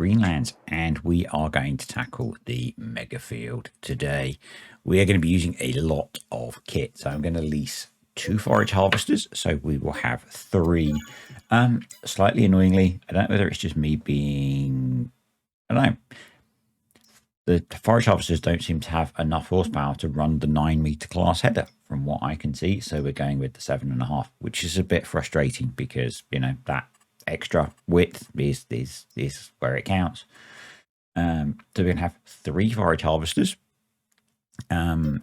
Greenlands, and we are going to tackle the mega field today. We are going to be using a lot of kit, so I'm going to lease 2 forage harvesters, so we will have 3. Slightly annoyingly, I don't know whether it's just me being, I don't know, the forage harvesters don't seem to have enough horsepower to run the 9-meter class header from what I can see, so we're going with the 7.5, which is a bit frustrating because, you know, that extra width is where it counts. So we're going to have 3 forage harvesters and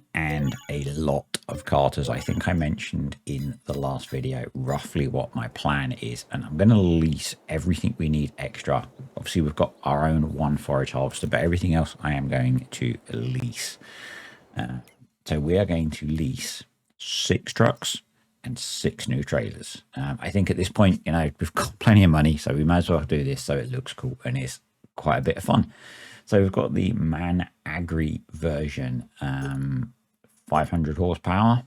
a lot of carters. I think I mentioned in the last video roughly what my plan is, and I'm going to lease everything we need extra. Obviously we've got our own 1 forage harvester, but everything else I am going to lease. So we are going to lease 6 trucks and 6 new trailers. I think at this point, you know, we've got plenty of money, so we might as well do this so it looks cool and is quite a bit of fun. So we've got the Man Agri version, 500 horsepower,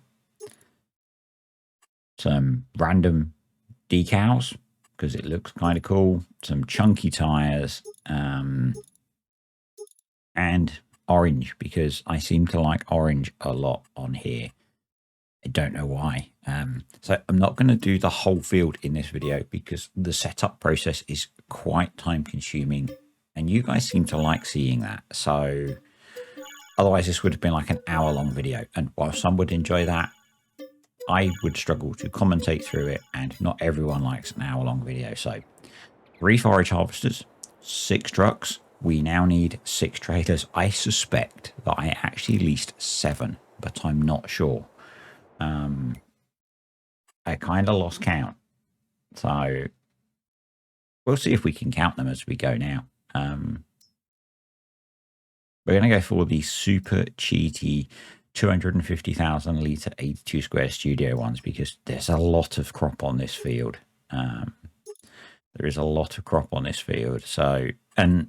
some random decals because it looks kind of cool, some chunky tires, and orange because I seem to like orange a lot on here. I don't know why. So I'm not going to do the whole field in this video because the setup process is quite time consuming and you guys seem to like seeing that. So otherwise this would have been like an hour-long video, and while some would enjoy that, I would struggle to commentate through it, and not everyone likes an hour-long video. So 3 forage harvesters, 6 trucks. We now need 6 trailers. I suspect that I actually leased 7, but I'm not sure. I kind of lost count, so we'll see if we can count them as we go now. We're going to go for the super cheaty 250,000 litre 82 square studio ones because there's a lot of crop on this field. There is a lot of crop on this field. So, and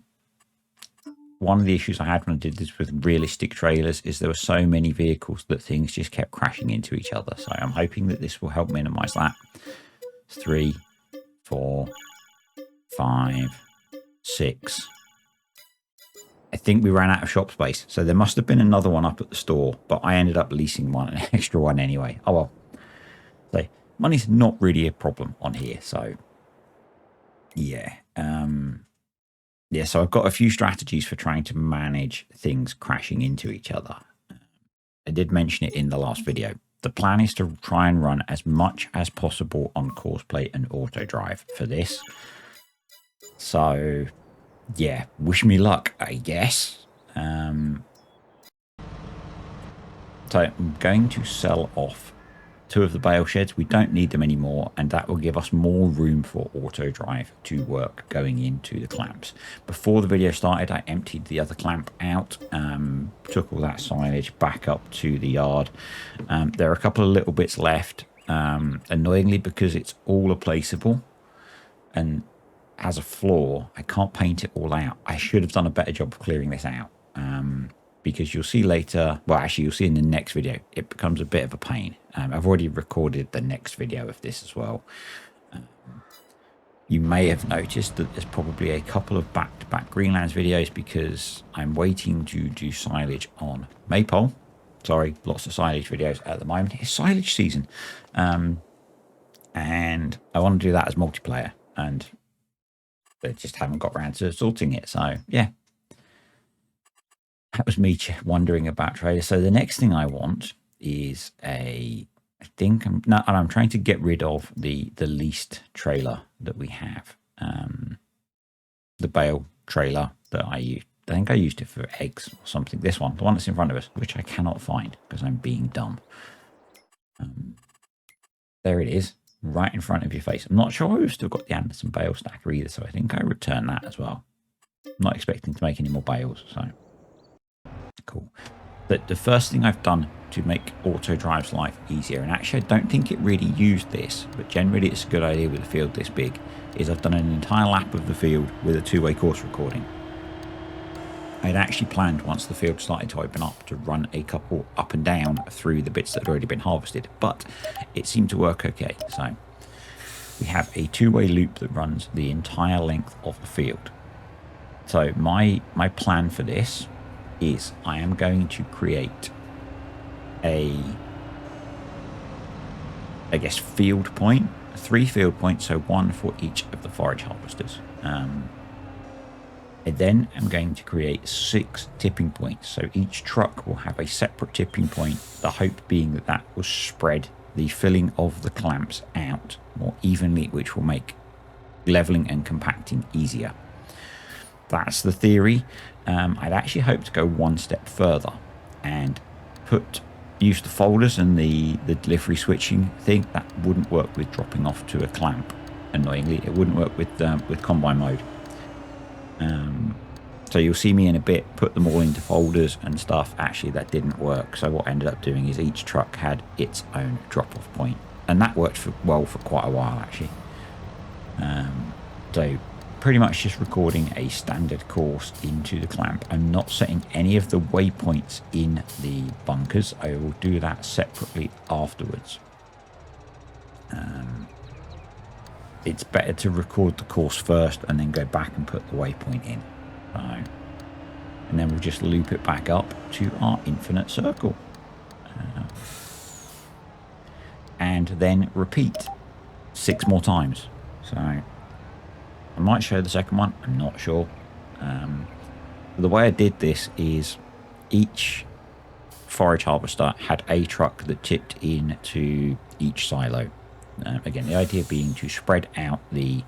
one of the issues I had when I did this with realistic trailers is there were so many vehicles that things just kept crashing into each other. So I'm hoping that this will help minimize that. 3, 4, 5, 6. I think we ran out of shop space, so there must have been another one up at the store, but I ended up leasing an extra one anyway. Oh well. So money's not really a problem on here. So yeah. Yeah, so I've got a few strategies for trying to manage things crashing into each other. I did mention it in the last video. The plan is to try and run as much as possible on Courseplay and AutoDrive for this. So yeah, wish me luck, I guess. So I'm going to sell off 2 of the bale sheds. We don't need them anymore, and that will give us more room for AutoDrive to work going into the clamps. Before the video started, I emptied the other clamp out, took all that silage back up to the yard. There are a couple of little bits left, annoyingly because it's all replaceable and as a floor, I can't paint it all out. I should have done a better job of clearing this out, because you'll see later, well actually you'll see in the next video, it becomes a bit of a pain. I've already recorded the next video of this as well. You may have noticed that there's probably a couple of back-to-back Greenlands videos because I'm waiting to do silage on Maypole. Sorry, lots of silage videos at the moment. It's silage season. And I want to do that as multiplayer, and they just haven't got around to sorting it. So yeah, that was me wondering about trailers. So the next thing I want is I'm trying to get rid of the leased trailer that we have. The bale trailer that I used. I think I used it for eggs or something. This one, the one that's in front of us, which I cannot find because I'm being dumb. There it is, right in front of your face. I'm not sure we've still got the Anderson bale stacker either, so I think I return that as well. I'm not expecting to make any more bales, so cool. But the first thing I've done to make AutoDrive's life easier, and actually I don't think it really used this, but generally it's a good idea with a field this big, is I've done an entire lap of the field with a 2-way course recording. I'd actually planned, once the field started to open up, to run a couple up and down through the bits that had already been harvested, but it seemed to work okay. So we have a 2-way loop that runs the entire length of the field. So my plan for this is I am going to create I guess, field point, 3 field points, so 1 for each of the forage harvesters. I then am going to create 6 tipping points, so each truck will have a separate tipping point, the hope being that that will spread the filling of the clamps out more evenly, which will make leveling and compacting easier. That's the theory. I'd actually hope to go one step further and use the folders and the delivery switching thing. That wouldn't work with dropping off to a clamp. Annoyingly, it wouldn't work with combine mode. So you'll see me in a bit put them all into folders and stuff. Actually, that didn't work. So what I ended up doing is each truck had its own drop-off point, and that worked well for quite a while actually. So pretty much just recording a standard course into the clamp. I'm not setting any of the waypoints in the bunkers. I will do that separately afterwards. It's better to record the course first and then go back and put the waypoint in. So, and then we'll just loop it back up to our infinite circle. And then repeat 6 more times. So I might show the second one, I'm not sure. The way I did this is each forage harvester had a truck that tipped into each silo. Again, the idea being to spread out the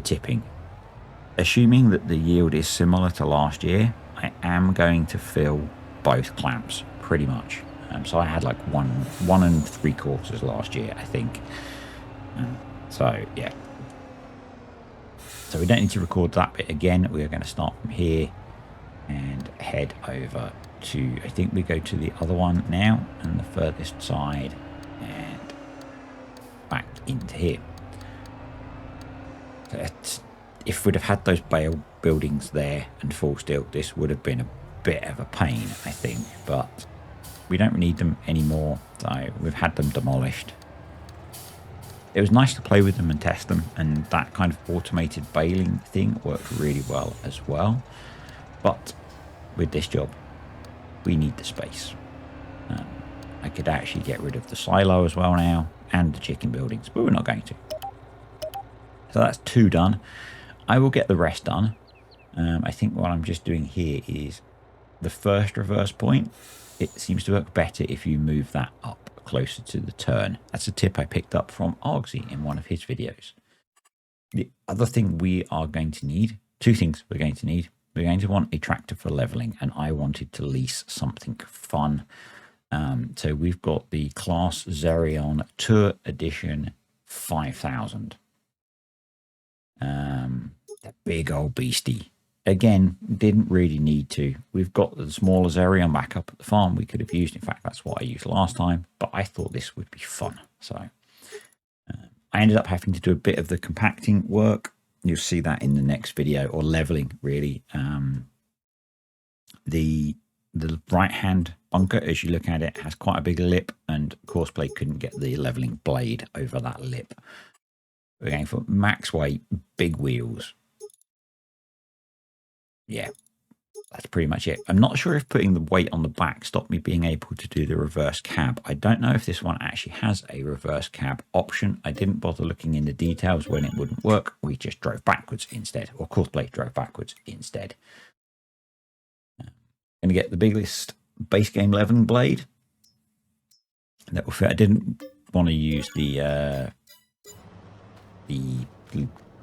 tipping. Assuming that the yield is similar to last year, I am going to fill both clamps pretty much. So I had like 1 3/4 last year, I think. So yeah. So we don't need to record that bit again. We are going to start from here and head over to, I think we go to the other one now, and the furthest side, and back into here. If we'd have had those bale buildings there and full steel, this would have been a bit of a pain, I think, but we don't need them anymore, so we've had them demolished. It was nice to play with them and test them, and that kind of automated baling thing worked really well as well. But with this job, we need the space. I could actually get rid of the silo as well now, and the chicken buildings, but we're not going to. So that's 2 done. I will get the rest done. I think what I'm just doing here is the first reverse point. It seems to work better if you move that up closer to the turn. That's a tip I picked up from Argsy in one of his videos. The other thing we are going to need, 2 things we're going to need. We're going to want a tractor for leveling, and I wanted to lease something fun. So we've got the Class Zerion Tour Edition 5000. The big old beastie. Again, didn't really need to. We've got the smaller Zerion back up at the farm we could have used. In fact, that's what I used last time, but I thought this would be fun. So I ended up having to do a bit of the compacting work. You'll see that in the next video, or leveling really. The right hand bunker, as you look at it, has quite a big lip, and Courseplay couldn't get the leveling blade over that lip. We're going for max weight, big wheels. Yeah, that's pretty much it. I'm not sure if putting the weight on the back stopped me being able to do the reverse cab. I don't know if this one actually has a reverse cab option. I didn't bother looking in the details when it wouldn't work. We just drove backwards instead, or Courseplay drove backwards instead. I'm going to get the biggest base game leveling blade that will fit. I didn't want to use the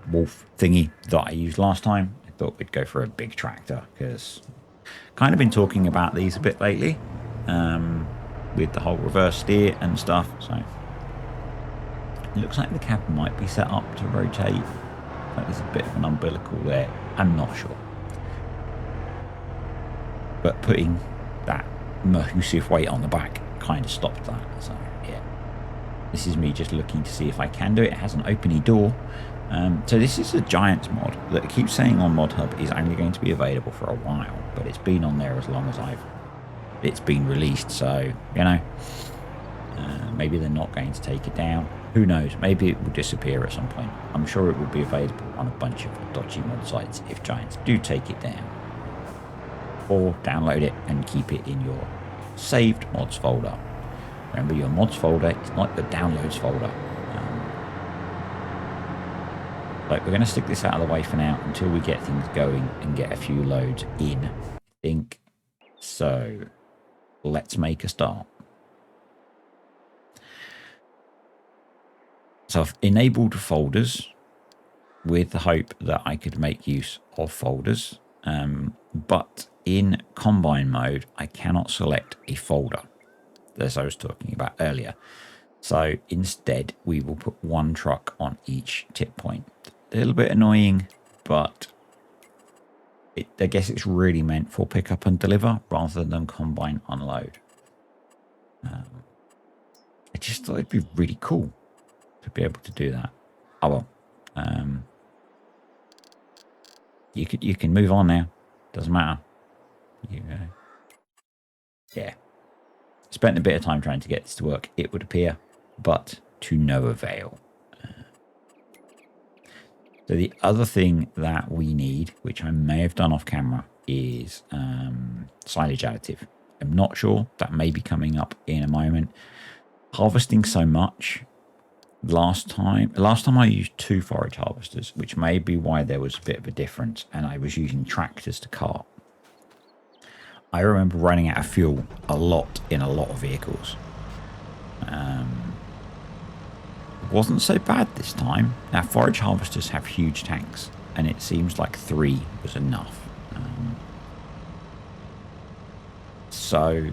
wolf thingy that I used last time. I thought we'd go for a big tractor, because kind of been talking about these a bit lately, with the whole reverse steer and stuff. So it looks like the cab might be set up to rotate. Like there's a bit of an umbilical there. I'm not sure, but putting that massive weight on the back kind of stopped that. So yeah, this is me just looking to see if I can do it. It has an openy door. So this is a Giants mod that keeps saying on Mod Hub is only going to be available for a while, but it's been on there as long as it's been released. So, you know, Maybe they're not going to take it down. Who knows? Maybe it will disappear at some point. I'm sure it will be available on a bunch of dodgy mod sites if giants do take it down. Or download it and keep it in your saved mods folder. Remember, your mods folder is not the downloads folder. We're going to stick this out of the way for now until we get things going and get a few loads in, I think. So let's make a start. So I've enabled folders with the hope that I could make use of folders. But in combine mode, I cannot select a folder, as I was talking about earlier. So instead, we will put one truck on each tip point. A little bit annoying, but I guess it's really meant for pick up and deliver rather than combine unload. I just thought it'd be really cool to be able to do that. Oh well. You can move on now. Doesn't matter. Yeah. Spent a bit of time trying to get this to work, it would appear, but to no avail. So the other thing that we need, which I may have done off camera, is silage additive. I'm not sure. That may be coming up in a moment. Harvesting so much. Last time I used 2 forage harvesters, which may be why there was a bit of a difference, and I was using tractors to cart. I remember running out of fuel a lot in a lot of vehicles. It wasn't so bad this time. Now, forage harvesters have huge tanks, and it seems like 3 was enough. So,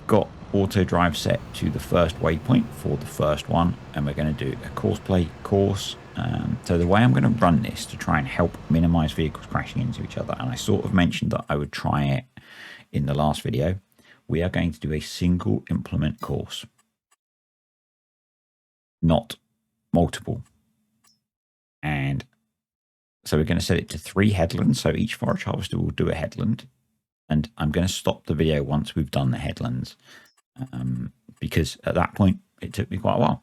got AutoDrive set to the first waypoint for the first one, and we're going to do a courseplay course. So the way I'm going to run this to try and help minimize vehicles crashing into each other, and I sort of mentioned that I would try it in the last video, we are going to do a single implement course, not multiple. And so we're going to set it to 3 headlands, so each forage harvester will do a headland, and I'm going to stop the video once we've done the headlands, because at that point it took me quite a while.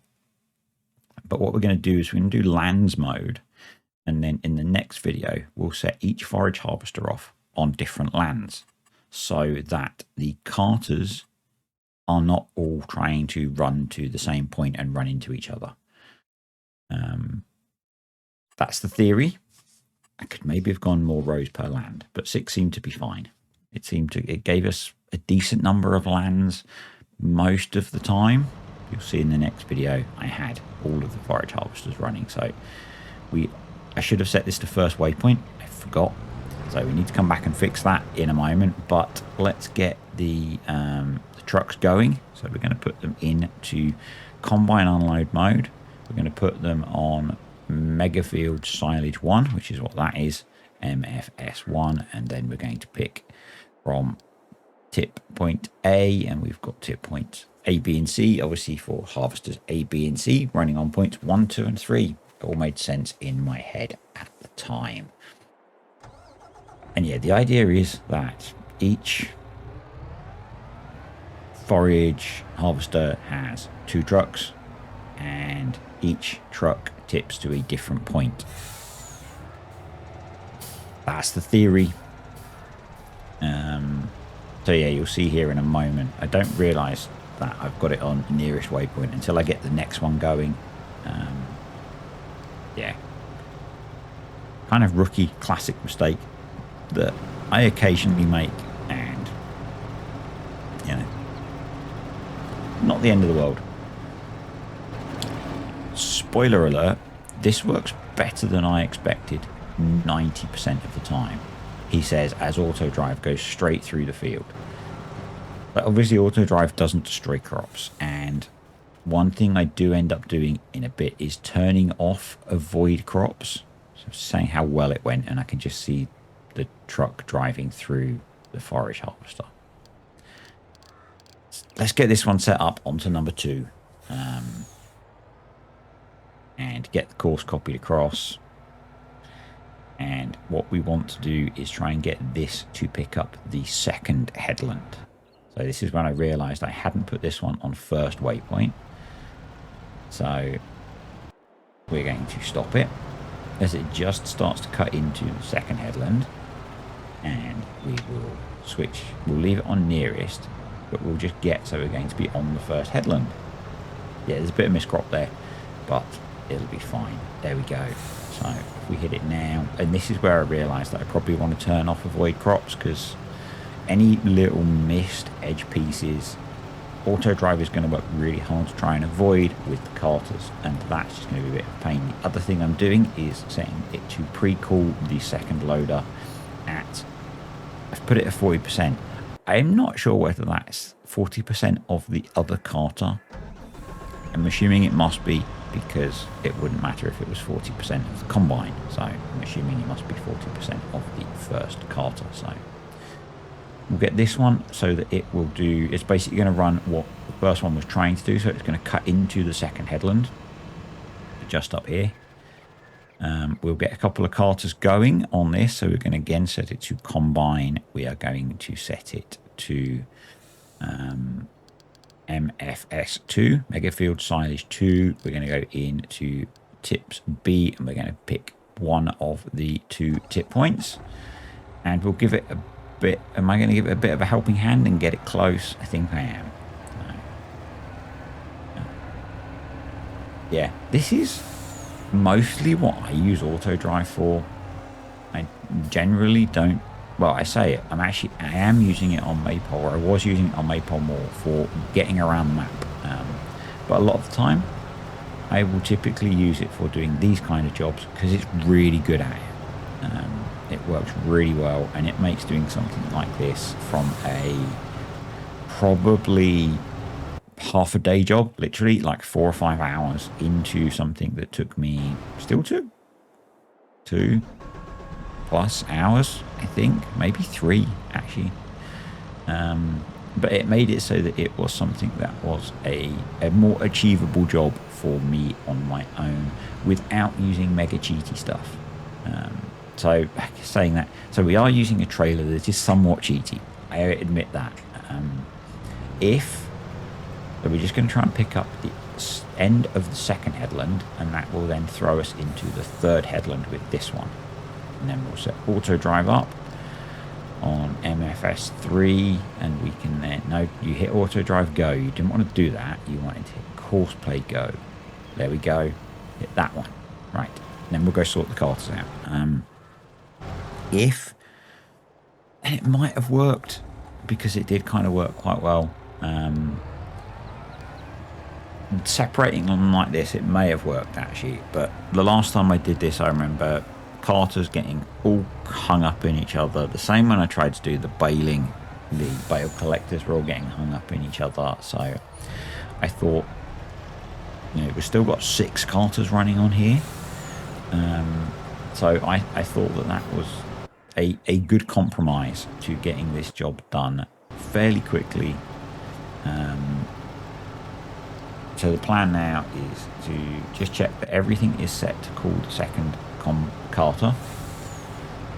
But what we're going to do is we're going to do lands mode, and then in the next video we'll set each forage harvester off on different lands so that the carters are not all trying to run to the same point and run into each other. That's the theory. I could maybe have gone more rows per land, but 6 seemed to be fine. It gave us a decent number of lands most of the time. You'll see in the next video I had all of the forage harvesters running. So I should have set this to first waypoint. I forgot. So we need to come back and fix that in a moment. But let's get the trucks going. So we're going to put them into combine unload mode. We're going to put them on Megafield Silage 1, which is what that is, MFS1, and then we're going to pick from tip point A, and we've got tip points A, B, and C, obviously for harvesters A, B, and C, running on points 1, 2, and 3. It all made sense in my head at the time. And yeah, the idea is that each forage harvester has 2 trucks, and each truck tips to a different point. That's the theory. So yeah, you'll see here in a moment. I don't realise that I've got it on nearest waypoint until I get the next one going. Yeah. Kind of rookie classic mistake that I occasionally make, and you know, not the end of the world. Spoiler alert, this works better than I expected 90% of the time, he says, as AutoDrive goes straight through the field. But obviously AutoDrive doesn't destroy crops, and one thing I do end up doing in a bit is turning off avoid crops. So saying how well it went, and I can just see the truck driving through the forage harvester. Let's get this one set up onto number 2. And get the course copied across. And what we want to do is try and get this to pick up the second headland. So this is when I realized I hadn't put this one on first waypoint. So we're going to stop it as it just starts to cut into the second headland, and we will switch. We'll leave it on nearest, but we'll just get, so we're going to be on the first headland. Yeah, there's a bit of miscrop there, but it'll be fine. There we go. So if we hit it now, and this is where I realized that I probably want to turn off avoid crops, because any little missed edge pieces, AutoDrive is going to work really hard to try and avoid with the carters, and that's just going to be a bit of a pain. The other thing I'm doing is setting it to pre-call the second loader at, I've put it at 40%. I'm not sure whether that's 40% of the other carter. I'm assuming it must be, because it wouldn't matter if it was 40% of the combine. So I'm assuming it must be 40% of the first carter. So we'll get this one so that it will do, it's basically going to run what the first one was trying to do. So it's going to cut into the second headland, just up here. We'll get a couple of carters going on this. So we're going to again set it to combine. We are going to set it to MFS2, Megafield Silage 2. We're going to go into tips B, and we're going to pick one of the 2 tip points. And we'll give it a bit, am I going to give it a bit of a helping hand and get it close? I think I am. Yeah, this is mostly what I use AutoDrive for. I generally don't, well, I say it, I am using it on Maypole, or I was using it on Maypole more for getting around the map. But a lot of the time, I will typically use it for doing these kind of jobs because it's really good at it. It works really well, and it makes doing something like this from a probably half a day job, literally like 4 or 5 hours, into something that took me, still took 2+ hours, I think, maybe 3 actually. But it made it so that it was something that was a more achievable job for me on my own without using mega cheaty stuff. So saying that, so we are using a trailer that is somewhat cheaty, I admit that. So we're just going to try and pick up the end of the second headland, and that will then throw us into the third headland with this one. And then we'll set AutoDrive up on MFS3, and we can then, no, you hit AutoDrive go. You didn't want to do that. You wanted to hit course play go. There we go. Hit that one. Right. And then we'll go sort the carters out. And it might have worked, because it did kind of work quite well. Separating them like this, it may have worked actually, but the last time I did this, I remember carters getting all hung up in each other. The same when I tried to do the baling, the bale collectors were all getting hung up in each other. So I thought, you know, we've still got 6 carters running on here. So I thought that was a good compromise to getting this job done fairly quickly. So the plan now is to just check that everything is set to call the second carter.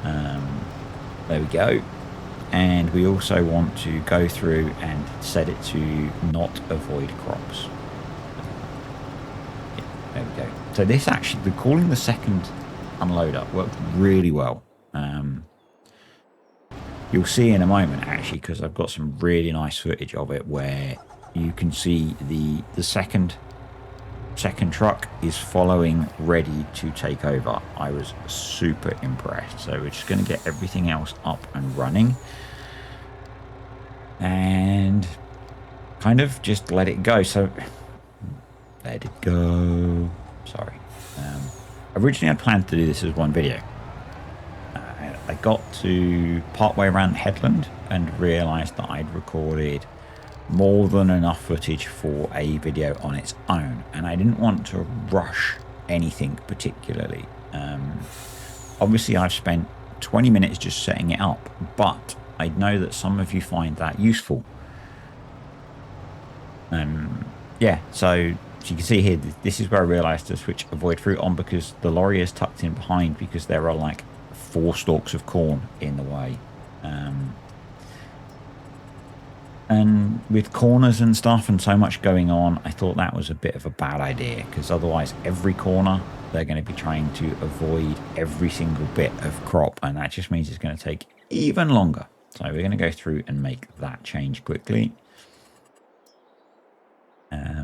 There we go. And we also want to go through and set it to not avoid crops. Yeah, there we go. So this actually, calling the second unloader worked really well. You'll see in a moment actually, because I've got some really nice footage of it where you can see the second truck is following, ready to take over. I was super impressed. So we're just going to get everything else up and running and kind of just let it go. So let it go. Sorry. Originally I planned to do this as one video. I got to partway around the headland and realized that I'd recorded more than enough footage for a video on its own, and I didn't want to rush anything particularly. Obviously I've spent 20 minutes just setting it up, but I know that some of you find that useful. Yeah, so you can see here, this is where I realized to switch avoid fruit on, because the lorry is tucked in behind, because there are like 4 stalks of corn in the way. And with corners and stuff and so much going on, I thought that was a bit of a bad idea, because otherwise every corner they're going to be trying to avoid every single bit of crop, and that just means it's going to take even longer. So we're going to go through and make that change quickly. I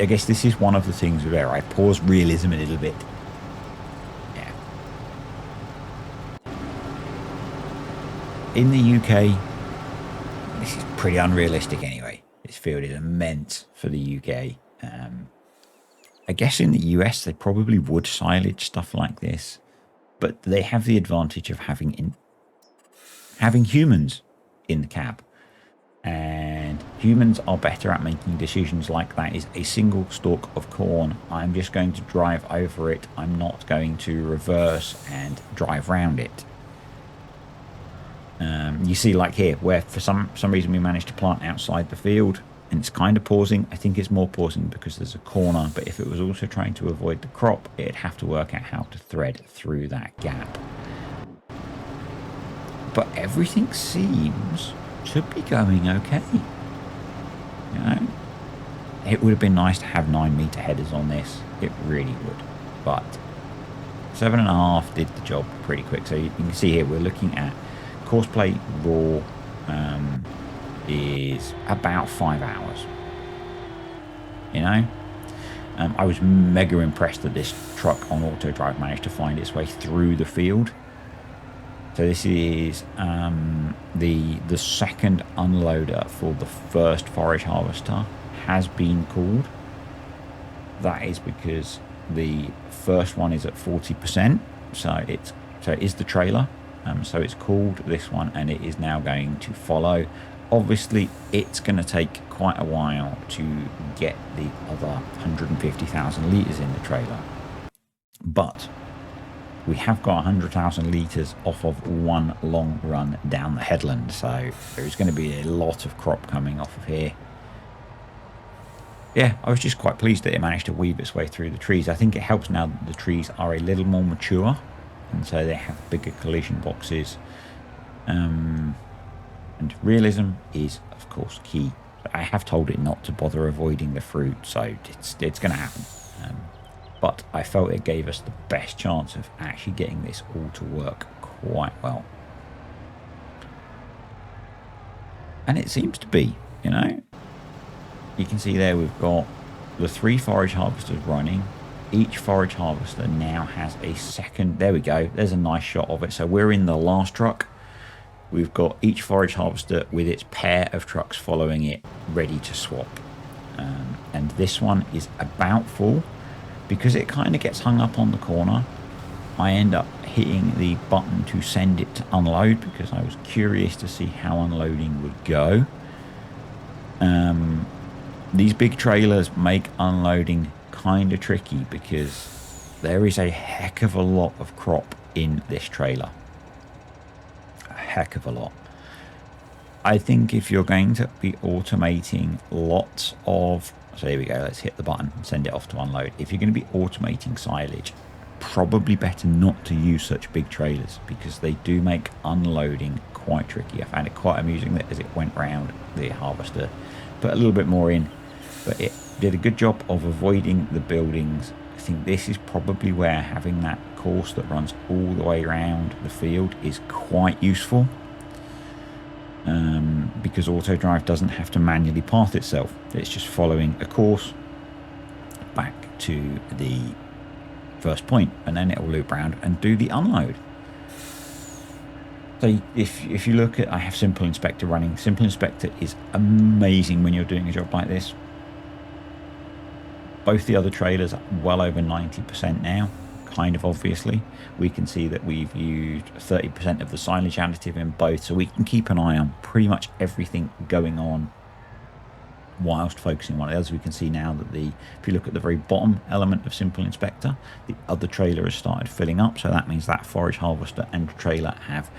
guess this is one of the things where I pause realism a little bit. Yeah. In the UK, this is pretty unrealistic anyway. This field is immense for the UK. I guess in the US, they probably would silage stuff like this, but they have the advantage of having humans in the cab. And humans are better at making decisions like that is a single stalk of corn. I'm just going to drive over it. I'm not going to reverse and drive round it. You see, like here, where for some reason we managed to plant outside the field, and it's kind of pausing. I think it's more pausing because there's a corner, but if it was also trying to avoid the crop, it'd have to work out how to thread through that gap. But everything seems to be going okay. You know, it would have been nice to have 9-meter headers on this. It really would. But 7.5 did the job pretty quick. So you can see here we're looking at course play raw is about 5 hours. You know, I was mega impressed that this truck on AutoDrive managed to find its way through the field. So this is the second unloader for the first forage harvester has been called. That is because the first one is at 40%. So it is the trailer. So it's called this one, and it is now going to follow. Obviously, it's going to take quite a while to get the other 150,000 litres in the trailer. But we have got 100,000 litres off of one long run down the headland. So there's going to be a lot of crop coming off of here. Yeah, I was just quite pleased that it managed to weave its way through the trees. I think it helps now that the trees are a little more mature, and so they have bigger collision boxes. And realism is, of course, key. I have told it not to bother avoiding the fruit, so it's going to happen. But I felt it gave us the best chance of actually getting this all to work quite well. And it seems to be, you know. You can see there we've got the 3 forage harvesters running. Each forage harvester now has a second. There we go. There's a nice shot of it. So we're in the last truck. We've got each forage harvester with its pair of trucks following it, ready to swap. And this one is about full. Because it kind of gets hung up on the corner, I end up hitting the button to send it to unload, because I was curious to see how unloading would go. These big trailers make unloading kind of tricky, because there is a heck of a lot of crop in this trailer. A heck of a lot. I think if you're going to be automating lots of... So here we go, let's hit the button and send it off to unload. If you're going to be automating silage, probably better not to use such big trailers, because they do make unloading quite tricky. I found it quite amusing that as it went round, the harvester put a little bit more in, but it did a good job of avoiding the buildings. I think this is probably where having that course that runs all the way around the field is quite useful. Because AutoDrive doesn't have to manually path itself. It's just following a course back to the first point, and then it will loop around and do the unload. So if you look at, I have Simple Inspector running. Simple Inspector is amazing when you're doing a job like this. Both the other trailers are well over 90% now. Kind of obviously, we can see that we've used 30% of the silage additive in both, so we can keep an eye on pretty much everything going on whilst focusing on it. As we can see now that if you look at the very bottom element of Simple Inspector, the other trailer has started filling up, so that means that forage harvester and trailer have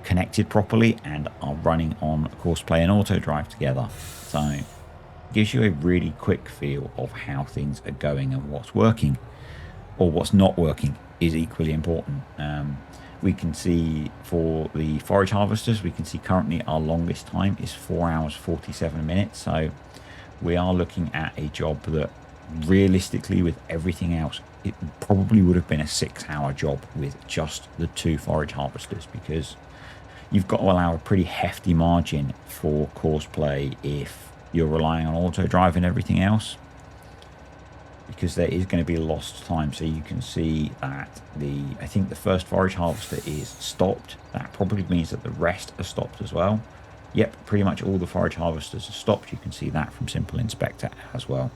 connected properly and are running on course play and AutoDrive together. So it gives you a really quick feel of how things are going and what's working. Or what's not working is equally important. We can see for the forage harvesters, we can see currently our longest time is 4 hours 47 minutes. So we are looking at a job that realistically, with everything else, it probably would have been a 6-hour job with just the 2 forage harvesters, because you've got to allow a pretty hefty margin for course play if you're relying on AutoDrive and everything else, because there is going to be lost time. So you can see that I think the first forage harvester is stopped. That probably means that the rest are stopped as well. Yep, pretty much all the forage harvesters are stopped. You can see that from Simple Inspector as well.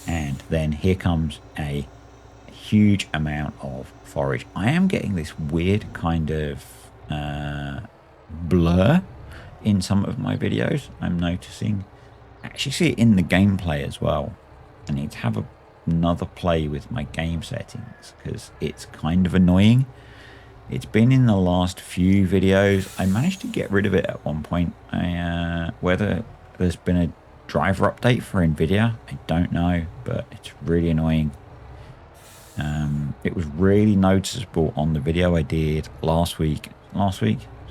And then here comes a huge amount of forage. I am getting this weird kind of blur in some of my videos. I'm noticing. I actually see it in the gameplay as well. I need to have another play with my game settings because it's kind of annoying. It's been in the last few videos. I managed to get rid of it at one point. Whether there's been a driver update for NVIDIA, I don't know, but it's really annoying. It was really noticeable on the video I did last week,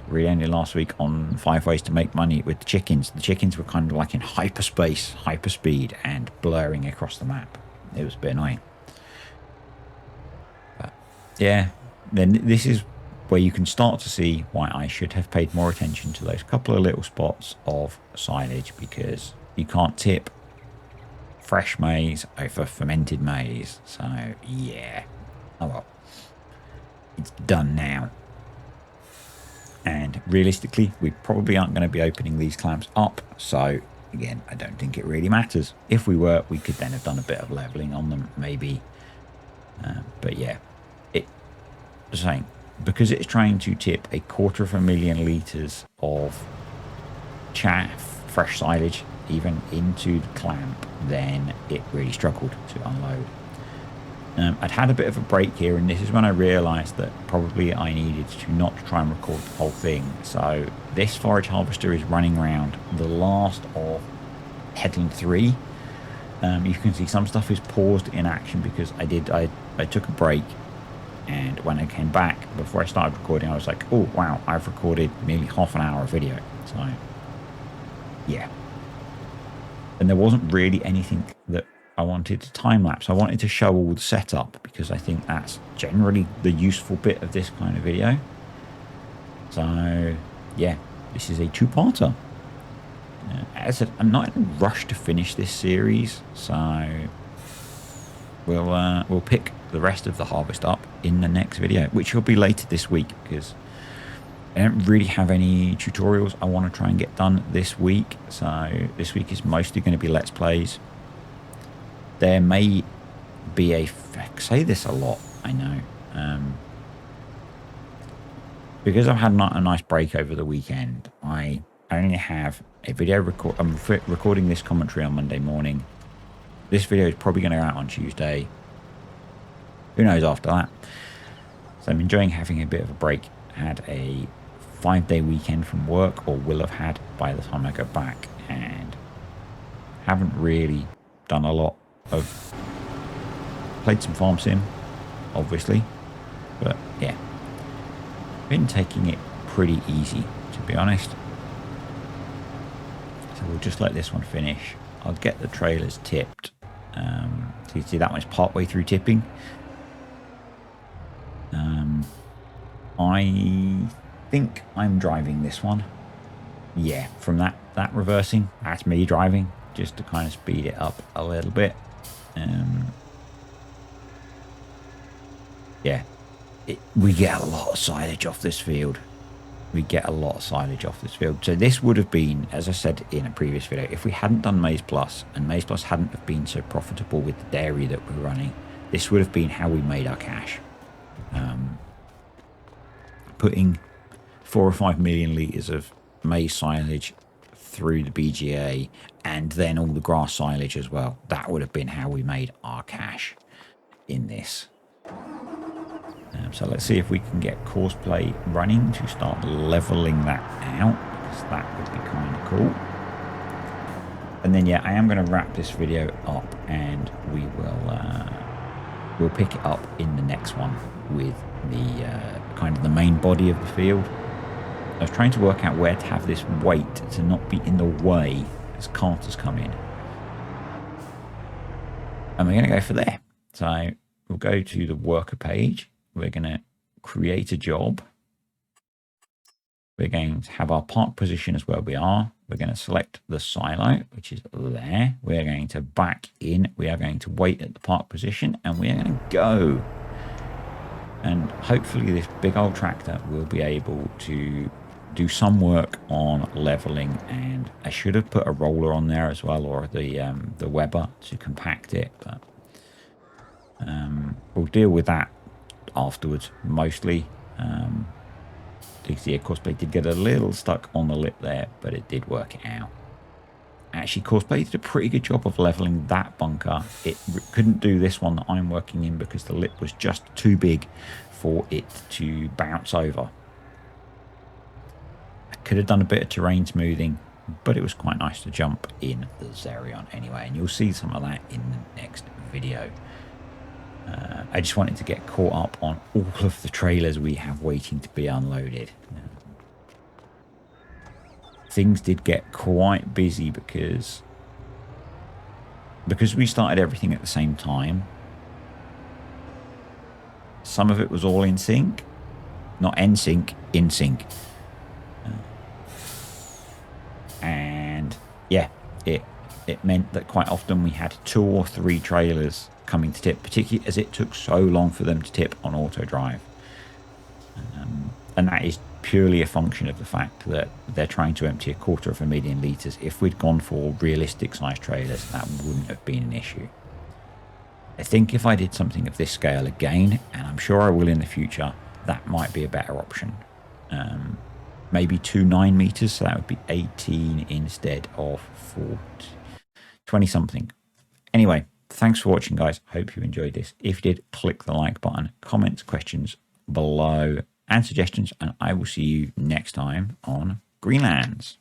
really only last week, on 5 ways to make money with the chickens. The chickens were kind of like in hyperspace, hyperspeed, and blurring across the map. It was a bit annoying. But yeah, then this is where you can start to see why I should have paid more attention to those couple of little spots of silage, because you can't tip fresh maize over fermented maize. So yeah, oh well, it's done now. And realistically, we probably aren't going to be opening these clamps up. So again, I don't think it really matters. If we were, we could then have done a bit of leveling on them, maybe. But yeah, just saying, because it's trying to tip 250,000 litres of chaff, fresh silage, even into the clamp, then it really struggled to unload. I'd had a bit of a break here, and this is when I realised that probably I needed to not try and record the whole thing. So this forage harvester is running around the last of Headland 3. You can see some stuff is paused in action because I took a break, and when I came back, before I started recording, I was like, oh wow, I've recorded nearly half an hour of video. So yeah. And there wasn't really anything that I wanted to time lapse. I wanted to show all the setup because I think that's generally the useful bit of this kind of video. So yeah, this is a 2-parter. As I said, I'm not in a rush to finish this series, so we'll pick the rest of the harvest up in the next video, which will be later this week, because I don't really have any tutorials I want to try and get done this week. So this week is mostly going to be Let's Plays. There may be I say this a lot, I know. Because I've had a nice break over the weekend, I only have a video record. I'm recording this commentary on Monday morning. This video is probably going to go out on Tuesday. Who knows after that? So I'm enjoying having a bit of a break. Had a 5-day weekend from work, or will have had by the time I go back, and haven't really done a lot of. Played some farm sim, obviously, but yeah, been taking it pretty easy, to be honest. So we'll just let this one finish. I'll get the trailers tipped. So you see that one's part way through tipping. I think I'm driving this one. Yeah, from that reversing, that's me driving, just to kind of speed it up a little bit. Yeah, we get a lot of silage off this field. So this would have been, as I said in a previous video, if we hadn't done Maize Plus, and Maize Plus hadn't have been so profitable with the dairy that we're running, this would have been how we made our cash. Putting 4 or 5 million litres of maize silage through the BGA, and then all the grass silage as well. That would have been how we made our cash in this. So let's see if we can get course play running to start leveling that out, because that would be kind of cool. And then yeah, I am going to wrap this video up, and we will we'll pick it up in the next one with the kind of the main body of the field. I was trying to work out where to have this weight to not be in the way as carters come in. And we're going to go for there. So we'll go to the worker page. We're going to create a job. We're going to have our park position as where we are. We're going to select the silo, which is there. We're going to back in. We are going to wait at the park position and we're going to go. And hopefully this big old tractor will be able to do some work on leveling. And I should have put a roller on there as well, or the Weber to compact it. But we'll deal with that afterwards mostly. The Courseplay did get a little stuck on the lip there, but it did work it out. Actually, Courseplay did a pretty good job of leveling that bunker. It couldn't do this one that I'm working in because the lip was just too big for it to bounce over. I could have done a bit of terrain smoothing, but it was quite nice to jump in the Xerion anyway, and you'll see some of that in the next video. I just wanted to get caught up on all of the trailers we have waiting to be unloaded. Things did get quite busy because we started everything at the same time. Some of it was all in sync, not in sync, in sync. And yeah, it meant that quite often we had 2 or 3 trailers coming to tip, particularly as it took so long for them to tip on AutoDrive. And that is purely a function of the fact that they're trying to empty 250,000 litres. If we'd gone for realistic size trailers, that wouldn't have been an issue. I think if I did something of this scale again, and I'm sure I will in the future, that might be a better option. Maybe 2 9 meters, so that would be 18 instead of 40, 20 something. Anyway, thanks for watching, guys. Hope you enjoyed this. If you did, click the like button, comments, questions below, and suggestions, and I will see you next time on Greenlands.